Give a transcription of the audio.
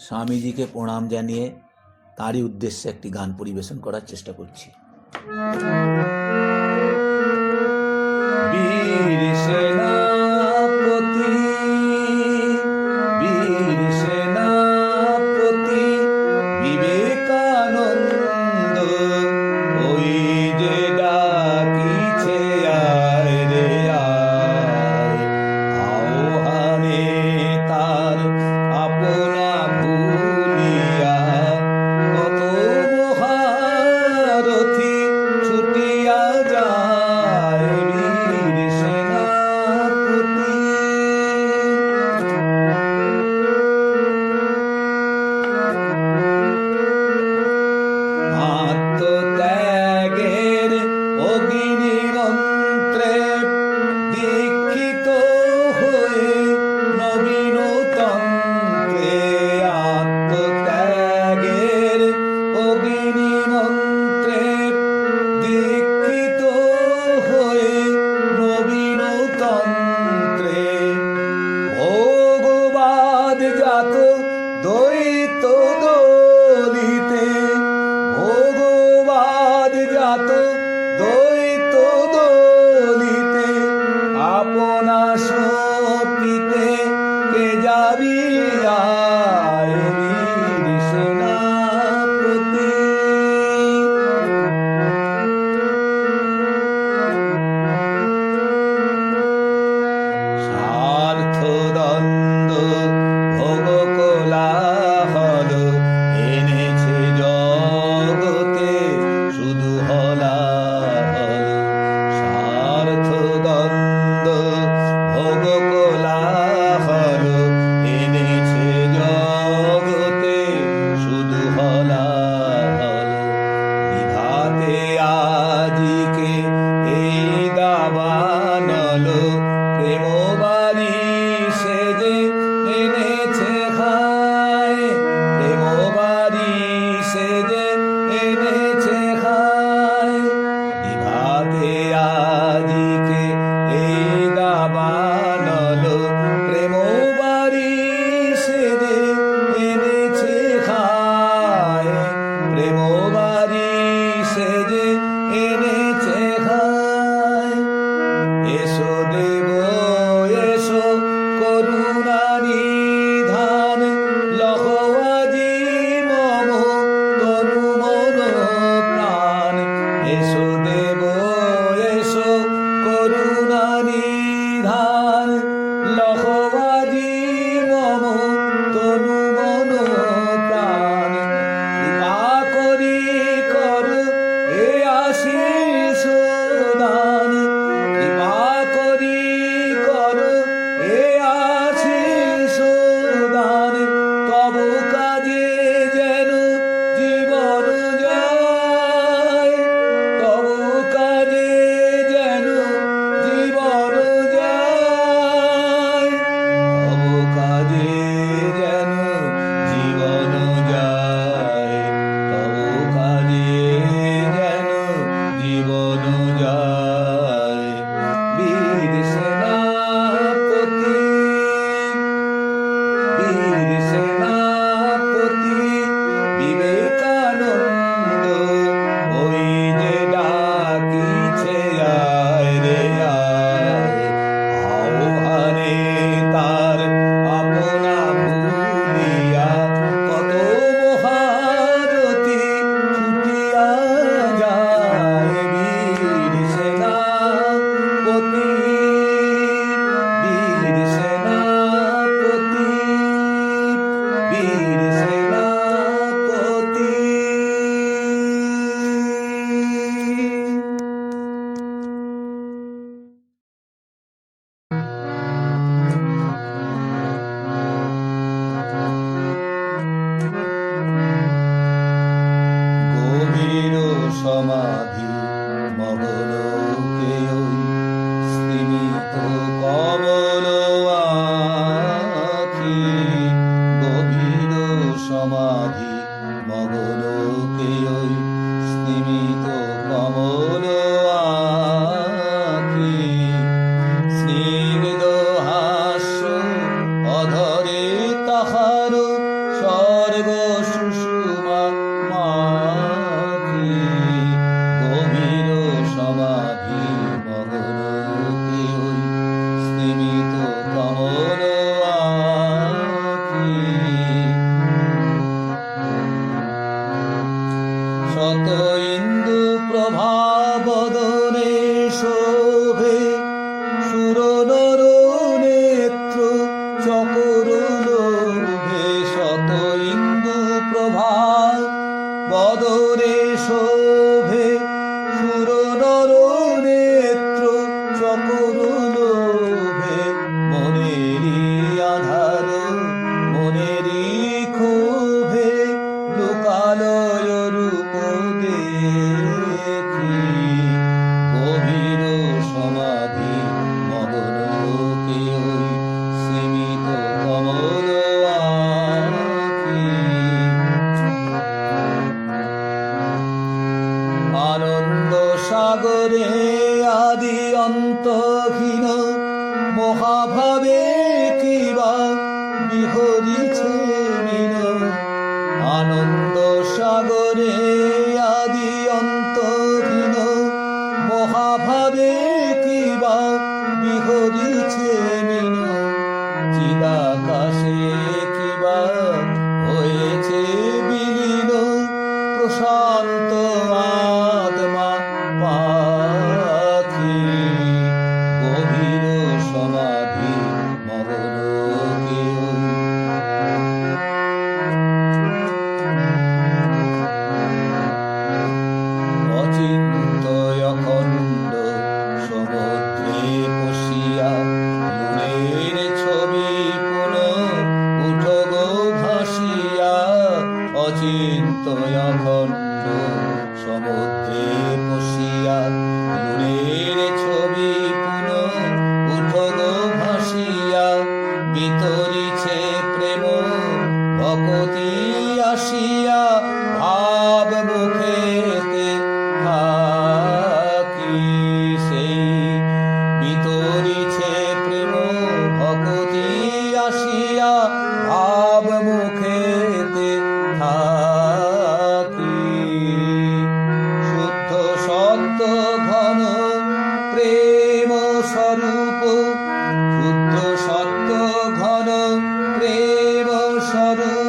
স্বামীজিকে প্রণাম জানিয়ে তারই উদ্দেশ্যে একটি গান পরিবেশন করার চেষ্টা করছি। বীর সেনাপতি, বীর সেনাপতি বিবেকানন্দ, ওই যে ডাকিছে আয় রে আয়, আহ্বানে তার আপনা ভুলিয়া কত মহারথী ছুটিয়া যায়। বীর সেনাপতি আত্মত্যাগের অগ্নি মন্ত্রে দীক্ষিত হয়ে নবীন তন্ত্রে, আত্মত্যাগের অগ্নি মন্ত্রে দীক্ষিত হয়ে নবীন তন্ত্রে, ভোগবাদ জাত দ্বৈত দলিতে, ভোগবাদ জাত দ্বৈত দলিতে, আপনা সপিতে কে যাবি আয়। বীর সেনাপতি স্বার্থ দ্বন্দ্ব ভোগ কোলাহল এনেছে জগতে শুধু হলাহল। স্বার্থ দ্বন্দ্ব ভোগ কোলাহল এনেছে জগতে শুধু হলাহল। বিধাতে আজিকে এই দাবানল, প্রেম বাড়ি সেজে এনেছে খায়, প্রেম বাড়ি সেজে এনেছে খায়। বিভাতে আজিকে এই দাবানল, প্রেম বাড়ি সেজে এনেছে খায়, প্রেম বাড়ি সেজে এনেছে খায়। এসো দেব এসো করুণা নিধান, লহো আজি মম তনু মন প্রাণ। এসো দেব এসো করুণা নিধান, লহো আজি মম তনু মন প্রাণ। কৃপা করি কর এ আশিস দান, কৃপা করি কর এ আশিস দান। তব কাজে যেন জীবন যায়, তব কাজে যেন জীবন যায়, তব কাজে যেন জীবন যায়, তব কাজে যেন জীবন যায়। বীর সেনাপতি, বীর সেনাপতি বিবেকানন্দ, ওই যে ডাকিছে আয় রে আয়, আহ্বানে তার আপনা ভুলিয়া কত মহারথী ছুটিয়া যায়। বীর সেনাপতি, বীর সেনাপতি, বীর সেনাপতি। গভীর সমাধি মগলোকে ওই স্তিমিত কমল আখি, গভীর স্বর্গ সুষুমা মাখি গভীর সমাধি মগনকে ওই স্তিমিত কমল আখি শত ইন্দু প্রভা বদনে শোভে সুরনর নেত্র চকর লোভে শত ইন্দু প্রভা বদনে শোভে সুরনর নেত্র চকর লোভে মনেরই আধার মনেরই ক্ষোভে লোকালয় রূপ দেখি গভীর সমাধি মগনকে ওই সীমিত কমল আখি আনন্দ সাগরে আদি অন্তহীন মহাভাবে কিবা বিহরিছে মীন আনন্দ সাগরে আদি অন্তহীন মহাভাবে কিবা বিহরিছে মীন চিদাকাশে কিবা হয়েছে বিলীন প্রশান্ত আত্মা পাখি গভীর সমাধি মগনকে ওই অচিন্তয় অখণ্ড সমুদ্রে পশিয়া লুনের ছবি পুনঃ উঠো গো ভাসিয়া অচিন্তয় অখণ্ড সমুদ্রে পশিয়া লুনের ছবি পুনঃ উঠো গো ভাসিয়া বিতরিছে প্রেম ভকতি আসিয়া ভাব মুখেতে থাকি সেই বিতরিছে প্রেম ভকতি আসিয়া ভাব মুখেতে থাকি শুদ্ধ সত্য ঘন প্রেম স্বরূপ শুদ্ধ সত্য ঘন প্রেম স্বরূপ